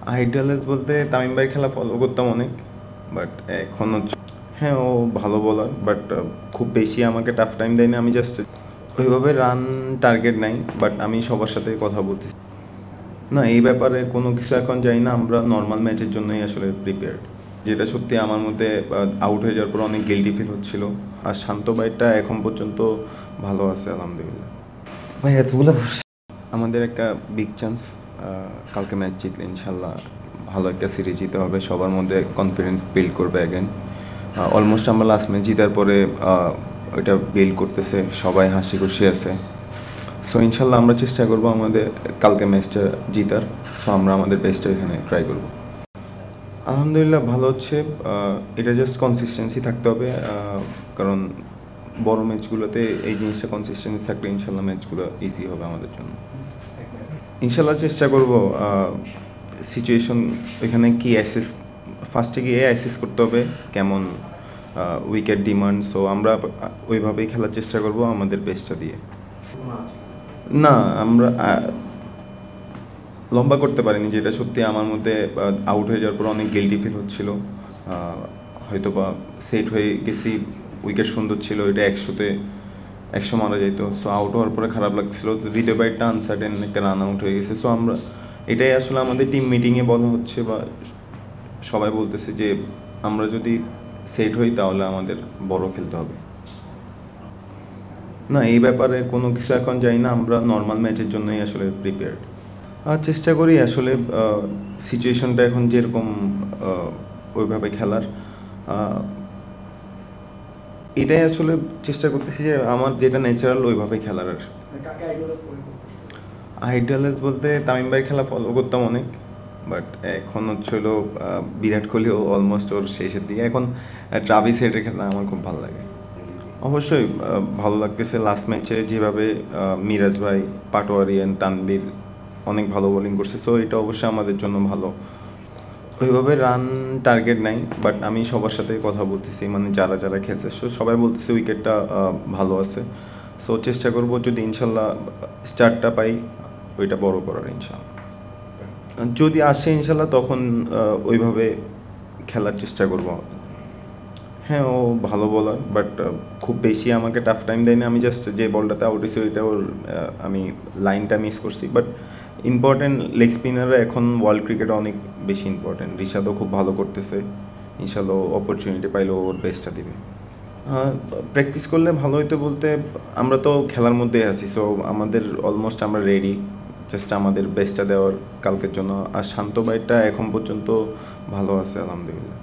আইডালেস বলতে তামিম ভাইয়ের খেলা ফলো করতাম অনেক, বাট এখন হচ্ছে হ্যাঁ ও ভালো বলার, বাট খুব বেশি আমাকে টাফ টাইম দেয় না। আমি জাস্ট ওইভাবে রান টার্গেট নাই, বাট আমি সবার সাথে কথা বলতেছি। না, এই ব্যাপারে কোনো কিছু এখন যাই না, আমরা নর্মাল ম্যাচের জন্যই আসলে প্রিপেয়ার্ড। যেটা সত্যি আমার মধ্যে আউট হয়ে যাওয়ার পর অনেক গিল্টি ফিল হচ্ছিল। আর শান্ত ভাইটা এখন পর্যন্ত ভালো আছে আলহামদুলিল্লাহ। ভাই এতগুলো আমাদের একটা বিগ চান্স, কালকে ম্যাচ জিতলে ইনশাল্লাহ ভালো একটা সিরিজ জিতে হবে, সবার মধ্যে কনফিডেন্স বিল্ড করবে অ্যাগেন। অলমোস্ট আমরা লাস্ট ম্যাচ জিতার পরে ওইটা বিল্ড করতেছে, সবাই হাসি খুশি আছে। সো ইনশাল্লাহ আমরা চেষ্টা করবো আমাদের কালকে ম্যাচটা জিতার। সো আমরা আমাদের বেস্টটা এখানে ট্রাই করব। আলহামদুলিল্লাহ ভালো হচ্ছে। এটা জাস্ট কনসিস্টেন্সি থাকতে হবে, কারণ বড় ম্যাচগুলোতে এই জিনিসটা কনসিস্টেন্সি থাকলে ইনশাল্লাহ ম্যাচগুলো ইজি হবে আমাদের জন্য। ইনশাল্লাহ চেষ্টা করব। সিচুয়েশন এখানে কি অ্যাসেস, ফার্স্টে গিয়ে অ্যাসেস করতে হবে কেমন উইকেট ডিমান্ড। সো আমরা ওইভাবেই খেলার চেষ্টা করব আমাদের বেস্টটা দিয়ে। না, আমরা লম্বা করতে পারিনি, যেটা সত্যি আমার মধ্যে আউট হয়ে যাওয়ার পর অনেক গিল্টি ফিল হচ্ছিল। হয়তো বা সেট হয়ে গেছি, উইকেট সুন্দর ছিল, এটা 100 মারা যেত। সো আউট হওয়ার পরে খারাপ লাগছিল, তো দ্বিতীয় ব্যাটটা আনসার্টেন একটা রান আউট হয়ে গেছে। সো আমরা এটাই আসলে আমাদের টিম মিটিংয়ে বলা হচ্ছে, বা সবাই বলতেছে যে আমরা যদি সেট হই তাহলে আমাদের বড় খেলতে হবে। না, এই ব্যাপারে কোনো কিছু এখন যাই না, আমরা নর্মাল ম্যাচের জন্যই আসলে প্রিপেয়ার্ড। আর চেষ্টা করি আসলে সিচুয়েশনটা এখন যেরকম ওইভাবে খেলার। এটাই আসলে চেষ্টা করতেছি যে আমার যেটা ন্যাচারাল ওইভাবে খেলার। আর আইডালেস বলতে তামিম ভাইয়ের খেলা ফলো করতাম অনেক, বাট এখন হচ্ছে হলো বিরাট কোহলিও অলমোস্ট ওর শেষের দিকে। এখন ট্রাভিস হেডের খেলা আমার খুব ভালো লাগে। অবশ্যই ভালো লাগতেছে লাস্ট ম্যাচে যেভাবে মিরাজ ভাই, পাটোয়ারি অ্যান্ড তানভীর অনেক ভালো বোলিং করছে। সো এটা অবশ্যই আমাদের জন্য ভালো। ওইভাবে রান টার্গেট নাই, বাট আমি সবার সাথে কথা বলতেছি, মানে যারা যারা খেলছে সবাই বলতেছে উইকেটটা ভালো আছে। সো চেষ্টা করব যদি ইনশাল্লাহ স্টার্টটা পাই ওইটা বড় করার ইনশাল্লাহ। যদি আসে ইনশাল্লাহ তখন ওইভাবে খেলার চেষ্টা করব। হ্যাঁ ও ভালো বলার, বাট খুব বেশি আমাকে টাফ টাইম দেয় না। আমি জাস্ট যে বলটাতে আউট হয়েছি ওইটা ওর আমি লাইনটা মিস করছি। বাট ইম্পর্টেন্ট লেগ স্পিনাররা এখন ওয়ার্ল্ড ক্রিকেটে অনেক বেশি ইম্পর্টেন্ট। রিশাদও খুব ভালো করতেছে, ইনশাল্লাহ অপরচুনিটি পাইলেও ওর বেস্টটা দিবে। প্র্যাকটিস করলে ভালো হইতো বলতে আমরা তো খেলার মধ্যেই আছি। সো আমাদের অলমোস্ট আমরা রেডি, জাস্ট আমাদের বেস্টটা দেওয়ার কালকের জন্য। আর শান্ত ভাইটা এখন পর্যন্ত ভালো আছে আলহামদুলিল্লাহ।